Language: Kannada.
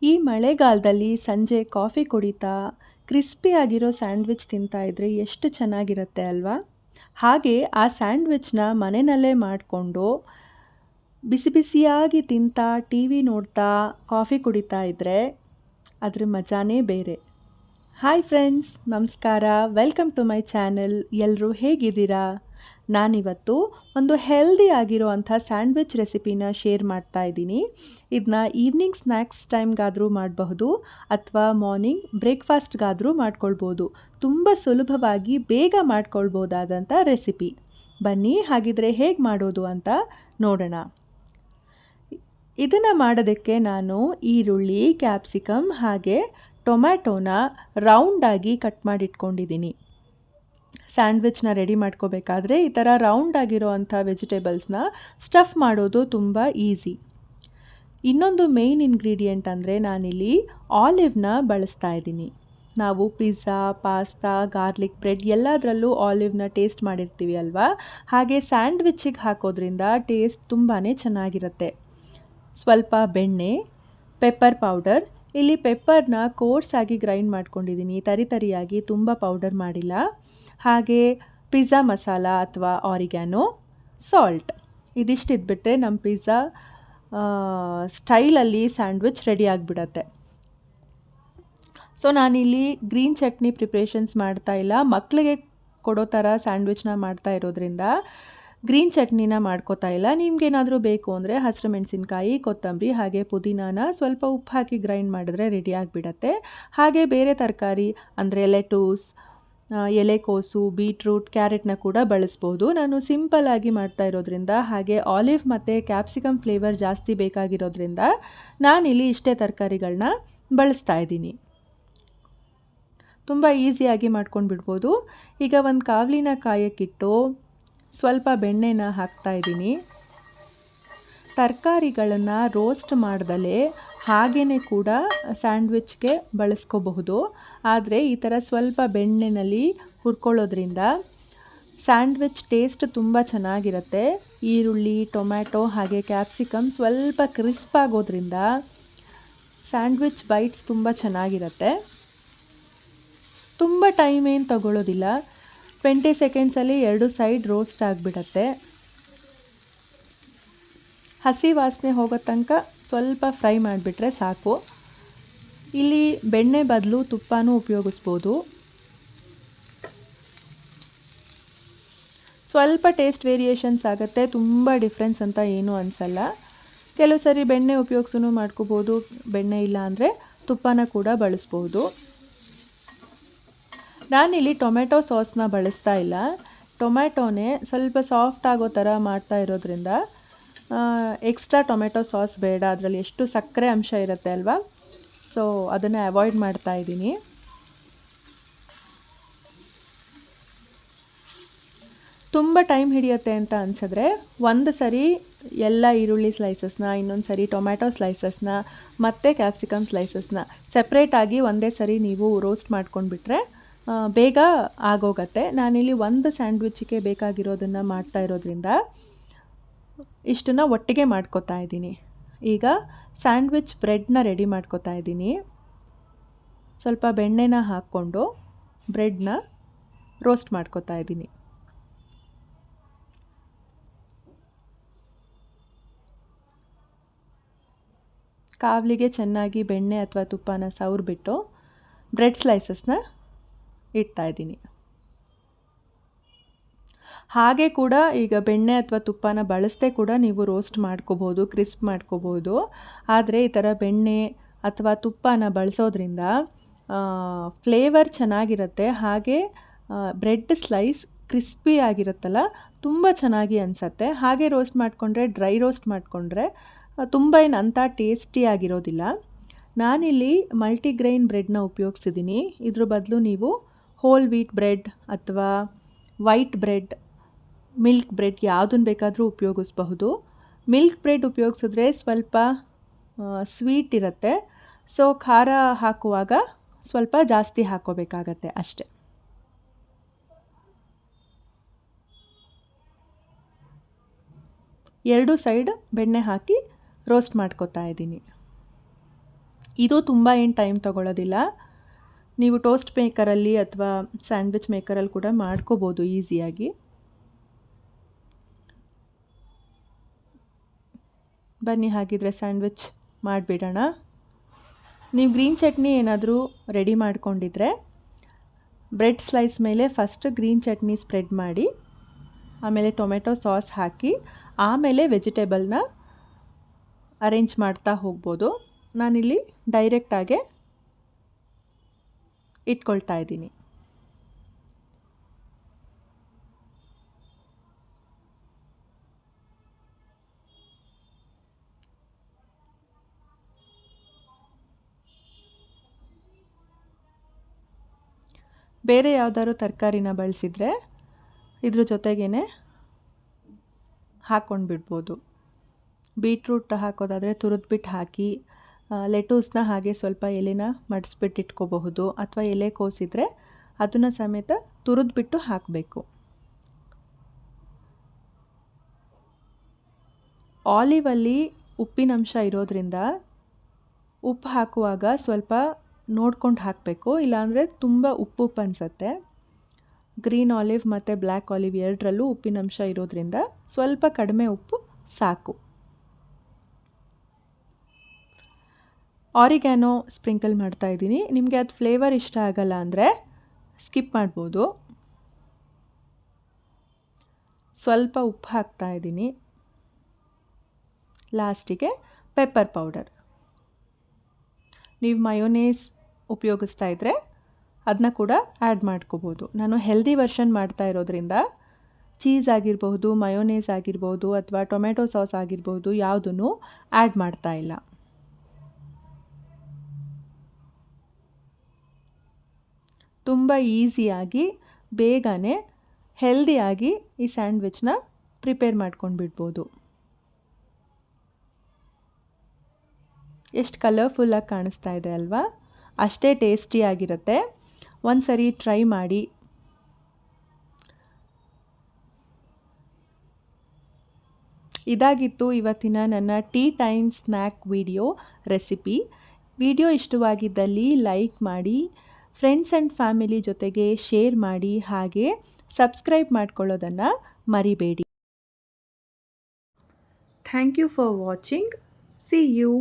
ಈ ಮಳೆಗಾಲದಲ್ಲಿ ಸಂಜೆ ಕಾಫಿ ಕುಡಿತಾ ಕ್ರಿಸ್ಪಿಯಾಗಿರೋ ಸ್ಯಾಂಡ್ವಿಚ್ ತಿಂತಾ ಇದ್ರೆ ಎಷ್ಟು ಚೆನ್ನಾಗಿರುತ್ತೆ ಅಲ್ವಾ? ಹಾಗೆ ಆ ಸ್ಯಾಂಡ್ವಿಚ್ನ ಮನೆಯಲ್ಲೇ ಮಾಡಿಕೊಂಡು ಬಿಸಿ ಬಿಸಿಯಾಗಿ ತಿಂತಾ ಟಿ ವಿ ನೋಡ್ತಾ ಕಾಫಿ ಕುಡಿತಾ ಇದ್ದರೆ ಅದ್ರ ಮಜಾನೇ ಬೇರೆ. ಹಾಯ್ ಫ್ರೆಂಡ್ಸ್, ನಮಸ್ಕಾರ. Welcome to my channel. ಎಲ್ಲರೂ ಹೇಗಿದ್ದೀರಾ? ನಾನಿವತ್ತು ಒಂದು ಹೆಲ್ದಿ ಆಗಿರೋ ಅಂಥ ಸ್ಯಾಂಡ್ವಿಚ್ ರೆಸಿಪಿನ ಶೇರ್ ಮಾಡ್ತಾ ಇದ್ದೀನಿ. ಇದನ್ನ ಈವ್ನಿಂಗ್ ಸ್ನ್ಯಾಕ್ಸ್ ಟೈಮ್ಗಾದರೂ ಮಾಡಬಹುದು ಅಥವಾ ಮಾರ್ನಿಂಗ್ ಬ್ರೇಕ್ಫಾಸ್ಟ್ಗಾದರೂ ಮಾಡ್ಕೊಳ್ಬೋದು. ತುಂಬ ಸುಲಭವಾಗಿ ಬೇಗ ಮಾಡ್ಕೊಳ್ಬೋದಾದಂಥ ರೆಸಿಪಿ. ಬನ್ನಿ ಹಾಗಿದ್ರೆ ಹೇಗೆ ಮಾಡೋದು ಅಂತ ನೋಡೋಣ. ಇದನ್ನು ಮಾಡೋದಕ್ಕೆ ನಾನು ಈರುಳ್ಳಿ, ಕ್ಯಾಪ್ಸಿಕಮ್ ಹಾಗೆ ಟೊಮ್ಯಾಟೋನ ರೌಂಡಾಗಿ ಕಟ್ ಮಾಡಿಟ್ಕೊಂಡಿದ್ದೀನಿ. ಸ್ಯಾಂಡ್ವಿಚ್ನ ರೆಡಿ ಮಾಡ್ಕೋಬೇಕಾದ್ರೆ ಈ ಥರ ರೌಂಡ್ ಆಗಿರೋ ಅಂಥ ವೆಜಿಟೇಬಲ್ಸ್ನ ಸ್ಟಫ್ ಮಾಡೋದು ತುಂಬ ಈಸಿ. ಇನ್ನೊಂದು ಮೇಯ್ನ್ ಇಂಗ್ರೀಡಿಯೆಂಟ್ ಅಂದರೆ ನಾನಿಲ್ಲಿ ಆಲಿವ್ನ ಬಳಸ್ತಾ ಇದ್ದೀನಿ. ನಾವು ಪಿಜ್ಜಾ, ಪಾಸ್ತಾ, ಗಾರ್ಲಿಕ್ ಬ್ರೆಡ್ ಎಲ್ಲದರಲ್ಲೂ ಆಲಿವ್ನ ಟೇಸ್ಟ್ ಮಾಡಿರ್ತೀವಿ ಅಲ್ವಾ? ಹಾಗೆ ಸ್ಯಾಂಡ್ವಿಚ್ಚಿಗೆ ಹಾಕೋದ್ರಿಂದ ಟೇಸ್ಟ್ ತುಂಬಾ ಚೆನ್ನಾಗಿರುತ್ತೆ. ಸ್ವಲ್ಪ ಬೆಣ್ಣೆ, ಪೆಪ್ಪರ್ ಪೌಡರ್. ಇಲ್ಲಿ ಪೆಪ್ಪರ್ನ ಕೋರ್ಸಾಗಿ ಗ್ರೈಂಡ್ ಮಾಡ್ಕೊಂಡಿದ್ದೀನಿ, ತರಿಯಾಗಿ ತುಂಬ ಪೌಡರ್ ಮಾಡಿಲ್ಲ. ಹಾಗೆ ಪಿಜ್ಜಾ ಮಸಾಲ ಅಥವಾ ಆರಿಗ್ಯಾನೋ, ಸಾಲ್ಟ್. ಇದಿಷ್ಟು ಇದ್ಬಿಟ್ರೆ ನಮ್ಮ ಪಿಜ್ಜಾ ಸ್ಟೈಲಲ್ಲಿ ಸ್ಯಾಂಡ್ವಿಚ್ ರೆಡಿ ಆಗಿಬಿಡತ್ತೆ. ಸೊ ನಾನಿಲ್ಲಿ ಗ್ರೀನ್ ಚಟ್ನಿ ಪ್ರಿಪ್ರೇಷನ್ಸ್ ಮಾಡ್ತಾ ಇಲ್ಲ. ಮಕ್ಕಳಿಗೆ ಕೊಡೋ ಥರ ಸ್ಯಾಂಡ್ವಿಚ್ನ ಮಾಡ್ತಾ ಇರೋದ್ರಿಂದ ಗ್ರೀನ್ ಚಟ್ನಿನ ಮಾಡ್ಕೋತಾ ಇಲ್ಲ. ನಿಮ್ಗೇನಾದರೂ ಬೇಕು ಅಂದರೆ ಹಸಿರು ಮೆಣಸಿನ್ಕಾಯಿ, ಕೊತ್ತಂಬರಿ ಹಾಗೆ ಪುದೀನಾನ ಸ್ವಲ್ಪ ಉಪ್ಪು ಹಾಕಿ ಗ್ರೈಂಡ್ ಮಾಡಿದ್ರೆ ರೆಡಿ ಆಗಿಬಿಡತ್ತೆ. ಹಾಗೆ ಬೇರೆ ತರಕಾರಿ ಅಂದರೆ ಲೆಟೂಸ್, ಎಲೆಕೋಸು, ಬೀಟ್ರೂಟ್, ಕ್ಯಾರೆಟ್ನ ಕೂಡ ಬಳಸ್ಬೋದು. ನಾನು ಸಿಂಪಲ್ಲಾಗಿ ಮಾಡ್ತಾ ಇರೋದ್ರಿಂದ ಹಾಗೆ ಆಲಿವ್ ಮತ್ತು ಕ್ಯಾಪ್ಸಿಕಮ್ ಫ್ಲೇವರ್ ಜಾಸ್ತಿ ಬೇಕಾಗಿರೋದ್ರಿಂದ ನಾನಿಲ್ಲಿ ಇಷ್ಟೇ ತರಕಾರಿಗಳನ್ನ ಬಳಸ್ತಾ ಇದ್ದೀನಿ. ತುಂಬ ಈಸಿಯಾಗಿ ಮಾಡ್ಕೊಂಡು ಬಿಡ್ಬೋದು. ಈಗ ಒಂದು ಕಾವಲಿನ ಕಾಯಕ್ಕಿಟ್ಟು ಸ್ವಲ್ಪ ಬೆಣ್ಣೆನ ಹಾಕ್ತಾ ಇದ್ದೀನಿ. ತರಕಾರಿಗಳನ್ನು ರೋಸ್ಟ್ ಮಾಡ್ದಲೇ ಹಾಗೇ ಕೂಡ ಸ್ಯಾಂಡ್ವಿಚ್ಗೆ ಬಳಸ್ಕೋಬಹುದು. ಆದರೆ ಈ ಥರ ಸ್ವಲ್ಪ ಬೆಣ್ಣೆನಲ್ಲಿ ಹುರ್ಕೊಳ್ಳೋದ್ರಿಂದ ಸ್ಯಾಂಡ್ವಿಚ್ ಟೇಸ್ಟ್ ತುಂಬ ಚೆನ್ನಾಗಿರುತ್ತೆ. ಈರುಳ್ಳಿ, ಟೊಮ್ಯಾಟೊ ಹಾಗೆ ಕ್ಯಾಪ್ಸಿಕಮ್ ಸ್ವಲ್ಪ ಕ್ರಿಸ್ಪ್ ಆಗೋದ್ರಿಂದ ಸ್ಯಾಂಡ್ವಿಚ್ ಬೈಟ್ಸ್ ತುಂಬ ಚೆನ್ನಾಗಿರುತ್ತೆ. ತುಂಬ ಟೈಮ್ ಏನು ತಗೊಳ್ಳೋದಿಲ್ಲ. 20 ಸೆಕೆಂಡ್ಸಲ್ಲಿ 2 ಸೈಡ್ ರೋಸ್ಟ್ ಆಗಿಬಿಡತ್ತೆ. ಹಸಿ ವಾಸನೆ ಹೋಗೋ ತನಕ ಸ್ವಲ್ಪ ಫ್ರೈ ಮಾಡಿಬಿಟ್ರೆ ಸಾಕು. ಇಲ್ಲಿ ಬೆಣ್ಣೆ ಬದಲು ತುಪ್ಪನೂ ಉಪಯೋಗಿಸ್ಬೋದು. ಸ್ವಲ್ಪ ಟೇಸ್ಟ್ ವೇರಿಯೇಷನ್ಸ್ ಆಗುತ್ತೆ, ತುಂಬ ಡಿಫ್ರೆನ್ಸ್ ಅಂತ ಏನೂ ಅನಿಸಲ್ಲ. ಕೆಲವು ಸರಿ ಬೆಣ್ಣೆ ಉಪಯೋಗಿಸೂ ಮಾಡ್ಕೋಬೋದು, ಬೆಣ್ಣೆ ಇಲ್ಲ ಅಂದರೆ ತುಪ್ಪನ ಕೂಡ ಬಳಸ್ಬೋದು. ನಾನಿಲ್ಲಿ ಟೊಮೆಟೊ ಸಾಸ್ನ ಬಳಸ್ತಾ ಇಲ್ಲ. ಟೊಮ್ಯಾಟೋನೇ ಸ್ವಲ್ಪ ಸಾಫ್ಟ್ ಆಗೋ ಥರ ಮಾಡ್ತಾ ಇರೋದ್ರಿಂದ ಎಕ್ಸ್ಟ್ರಾ ಟೊಮೆಟೊ ಸಾಸ್ ಬೇಡ. ಅದರಲ್ಲಿ ಎಷ್ಟು ಸಕ್ಕರೆ ಅಂಶ ಇರುತ್ತೆ ಅಲ್ವಾ? ಸೊ ಅದನ್ನು ಅವಾಯ್ಡ್ ಮಾಡ್ತಾ ಇದ್ದೀನಿ. ತುಂಬ ಟೈಮ್ ಹಿಡಿಯುತ್ತೆ ಅಂತ ಅನಿಸಿದ್ರೆ ಒಂದು ಸರಿ ಎಲ್ಲ ಈರುಳ್ಳಿ ಸ್ಲೈಸಸ್ನ, ಇನ್ನೊಂದು ಸರಿ ಟೊಮ್ಯಾಟೊ ಸ್ಲೈಸಸ್ನ ಮತ್ತು ಕ್ಯಾಪ್ಸಿಕಮ್ ಸ್ಲೈಸಸ್ನ ಸೆಪ್ರೇಟಾಗಿ ಒಂದೇ ಸರಿ ನೀವು ರೋಸ್ಟ್ ಮಾಡ್ಕೊಂಡ್ಬಿಟ್ರೆ ಬೇಗ ಆಗೋಗತ್ತೆ. ನಾನಿಲ್ಲಿ ಒಂದು ಸ್ಯಾಂಡ್ವಿಚ್ಗೆ ಬೇಕಾಗಿರೋದನ್ನು ಮಾಡ್ತಾ ಇರೋದ್ರಿಂದ ಇಷ್ಟನ್ನು ಒಟ್ಟಿಗೆ ಮಾಡ್ಕೋತಾ ಇದ್ದೀನಿ. ಈಗ ಸ್ಯಾಂಡ್ವಿಚ್ ಬ್ರೆಡ್ನ ರೆಡಿ ಮಾಡ್ಕೋತಾ ಇದ್ದೀನಿ. ಸ್ವಲ್ಪ ಬೆಣ್ಣೆನ ಹಾಕ್ಕೊಂಡು ಬ್ರೆಡ್ನ ರೋಸ್ಟ್ ಮಾಡ್ಕೋತಾ ಇದ್ದೀನಿ. ಕಾವಲಿಗೆ ಚೆನ್ನಾಗಿ ಬೆಣ್ಣೆ ಅಥವಾ ತುಪ್ಪನ ಸವರ್ಬಿಟ್ಟು ಬ್ರೆಡ್ ಸ್ಲೈಸಸ್ನ ಇಡ್ತಾ ಇದ್ದೀನಿ. ಹಾಗೆ ಕೂಡ ಈಗ ಬೆಣ್ಣೆ ಅಥವಾ ತುಪ್ಪನ ಬಳಸದೆ ಕೂಡ ನೀವು ರೋಸ್ಟ್ ಮಾಡ್ಕೋಬೋದು, ಕ್ರಿಸ್ಪ್ ಮಾಡ್ಕೋಬೋದು. ಆದರೆ ಈ ಥರ ಬೆಣ್ಣೆ ಅಥವಾ ತುಪ್ಪನ ಬಳಸೋದ್ರಿಂದ ಫ್ಲೇವರ್ ಚೆನ್ನಾಗಿರುತ್ತೆ. ಹಾಗೆ ಬ್ರೆಡ್ ಸ್ಲೈಸ್ ಕ್ರಿಸ್ಪಿ ಆಗಿರುತ್ತಲ್ಲ, ತುಂಬ ಚೆನ್ನಾಗಿ ಅನಿಸತ್ತೆ. ಹಾಗೆ ರೋಸ್ಟ್ ಮಾಡಿಕೊಂಡ್ರೆ, ಡ್ರೈ ರೋಸ್ಟ್ ಮಾಡಿಕೊಂಡ್ರೆ ತುಂಬ ಏನು ಅಂಥ ಟೇಸ್ಟಿಯಾಗಿರೋದಿಲ್ಲ. ನಾನಿಲ್ಲಿ ಮಲ್ಟಿಗ್ರೈನ್ ಬ್ರೆಡ್ನ ಉಪಯೋಗಿಸಿದ್ದೀನಿ. ಇದ್ರ ಬದಲು ನೀವು ಹೋಲ್ ವೀಟ್ ಬ್ರೆಡ್ ಅಥವಾ ವೈಟ್ ಬ್ರೆಡ್, ಮಿಲ್ಕ್ ಬ್ರೆಡ್ ಯಾವುದನ್ನು ಬೇಕಾದರೂ ಉಪಯೋಗಿಸಬಹುದು. ಮಿಲ್ಕ್ ಬ್ರೆಡ್ ಉಪಯೋಗಿಸಿದ್ರೆ ಸ್ವಲ್ಪ ಸ್ವೀಟ್ ಇರುತ್ತೆ. ಸೊ ಖಾರ ಹಾಕುವಾಗ ಸ್ವಲ್ಪ ಜಾಸ್ತಿ ಹಾಕ್ಕೋಬೇಕಾಗತ್ತೆ ಅಷ್ಟೆ. ಎರಡು ಸೈಡ್ ಬೆಣ್ಣೆ ಹಾಕಿ ರೋಸ್ಟ್ ಮಾಡ್ಕೋತಾ ಇದ್ದೀನಿ. ಇದು ತುಂಬ ಏನು ಟೈಮ್ ತೊಗೊಳ್ಳೋದಿಲ್ಲ. ನೀವು ಟೋಸ್ಟ್ ಮೇಕರಲ್ಲಿ ಅಥವಾ ಸ್ಯಾಂಡ್ವಿಚ್ ಮೇಕರಲ್ಲಿ ಕೂಡ ಮಾಡ್ಕೋಬೋದು ಈಸಿಯಾಗಿ. ಬನ್ನಿ ಹಾಗಿದ್ರೆ ಸ್ಯಾಂಡ್ವಿಚ್ ಮಾಡಿಬಿಡೋಣ. ನೀವು ಗ್ರೀನ್ ಚಟ್ನಿ ಏನಾದರೂ ರೆಡಿ ಮಾಡ್ಕೊಂಡಿದ್ರೆ ಬ್ರೆಡ್ ಸ್ಲೈಸ್ ಮೇಲೆ ಫಸ್ಟ್ ಗ್ರೀನ್ ಚಟ್ನಿ ಸ್ಪ್ರೆಡ್ ಮಾಡಿ, ಆಮೇಲೆ ಟೊಮೆಟೊ ಸಾಸ್ ಹಾಕಿ, ಆಮೇಲೆ ವೆಜಿಟೇಬಲ್ನ ಅರೇಂಜ್ ಮಾಡ್ತಾ ಹೋಗ್ಬೋದು. ನಾನಿಲ್ಲಿ ಡೈರೆಕ್ಟಾಗೆ ಇಟ್ಕೊಳ್ತಾ ಇದ್ದೀನಿ. ಬೇರೆ ಯಾವುದಾದ್ರು ತರಕಾರಿನ ಬಳಸಿದರೆ ಇದ್ರ ಜೊತೆಗೇ ಹಾಕ್ಕೊಂಡು ಬಿಡ್ಬೋದು. ಬೀಟ್ರೂಟ್ ಹಾಕೋದಾದರೆ ತುರಿದ್ಬಿಟ್ಟು ಹಾಕಿ, ಲೆಟೂಸ್ನ ಹಾಗೆ ಸ್ವಲ್ಪ ಎಲೆನ ಮಡಿಸ್ಬಿಟ್ಟು ಇಟ್ಕೋಬಹುದು, ಅಥವಾ ಎಲೆಕೋಸಿದ್ರೆ ಅದನ್ನು ಸಮೇತ ತುರಿದ್ಬಿಟ್ಟು ಹಾಕಬೇಕು. ಆಲಿವಲ್ಲಿ ಉಪ್ಪಿನಂಶ ಇರೋದ್ರಿಂದ ಉಪ್ಪು ಹಾಕುವಾಗ ಸ್ವಲ್ಪ ನೋಡ್ಕೊಂಡು ಹಾಕಬೇಕು, ಇಲ್ಲಾಂದರೆ ತುಂಬ ಉಪ್ಪು ಅನಿಸುತ್ತೆ. ಗ್ರೀನ್ ಆಲಿವ್ ಮತ್ತು ಬ್ಲ್ಯಾಕ್ ಆಲಿವ್ ಎರಡರಲ್ಲೂ ಉಪ್ಪಿನಂಶ ಇರೋದ್ರಿಂದ ಸ್ವಲ್ಪ ಕಡಿಮೆ ಉಪ್ಪು ಸಾಕು. ಆರಿಗ್ಯಾನೋ ಸ್ಪ್ರಿಂಕಲ್ ಮಾಡ್ತಾಯಿದ್ದೀನಿ. ನಿಮಗೆ ಅದು ಫ್ಲೇವರ್ ಇಷ್ಟ ಆಗಲ್ಲ ಅಂದರೆ ಸ್ಕಿಪ್ ಮಾಡ್ಬೋದು. ಸ್ವಲ್ಪ ಉಪ್ಪು ಹಾಕ್ತಾಯಿದ್ದೀನಿ. ಲಾಸ್ಟಿಗೆ ಪೆಪ್ಪರ್ ಪೌಡರ್. ನೀವು ಮಯೋನೇಸ್ ಉಪಯೋಗಿಸ್ತಾ ಇದ್ದರೆ ಅದನ್ನ ಕೂಡ ಆ್ಯಡ್ ಮಾಡ್ಕೋಬೋದು. ನಾನು ಹೆಲ್ದಿ ವರ್ಷನ್ ಮಾಡ್ತಾ ಇರೋದ್ರಿಂದ ಚೀಸ್ ಆಗಿರ್ಬೋದು, ಮಯೋನೇಸ್ ಆಗಿರ್ಬೋದು, ಅಥವಾ ಟೊಮೆಟೊ ಸಾಸ್ ಆಗಿರ್ಬೋದು, ಯಾವುದನ್ನು ಆ್ಯಡ್ ಮಾಡ್ತಾ ಇಲ್ಲ. ತುಂಬ ಈಸಿಯಾಗಿ ಬೇಗನೆ ಹೆಲ್ದಿಯಾಗಿ ಈ ಸ್ಯಾಂಡ್ವಿಚ್ನ ಪ್ರಿಪೇರ್ ಮಾಡ್ಕೊಂಡು ಬಿಡ್ಬೋದು. ಎಷ್ಟು ಕಲರ್ಫುಲ್ಲಾಗಿ ಕಾಣಿಸ್ತಾ ಇದೆ ಅಲ್ವಾ? ಅಷ್ಟೇ ಟೇಸ್ಟಿಯಾಗಿರುತ್ತೆ. ಒಂದು ಸರಿ ಟ್ರೈ ಮಾಡಿ. ಇದಾಗಿತ್ತು ಇವತ್ತಿನ ನನ್ನ tea time snack recipe. Video ಇಷ್ಟವಾಗಿದ್ದಲ್ಲಿ ಲೈಕ್ ಮಾಡಿ, ಫ್ರೆಂಡ್ಸ್ ಆ್ಯಂಡ್ ಫ್ಯಾಮಿಲಿ ಜೊತೆಗೆ ಶೇರ್ ಮಾಡಿ, ಹಾಗೆ ಸಬ್ಸ್ಕ್ರೈಬ್ ಮಾಡ್ಕೊಳ್ಳೋದನ್ನು ಮರಿಬೇಡಿ. Thank you for watching. See you.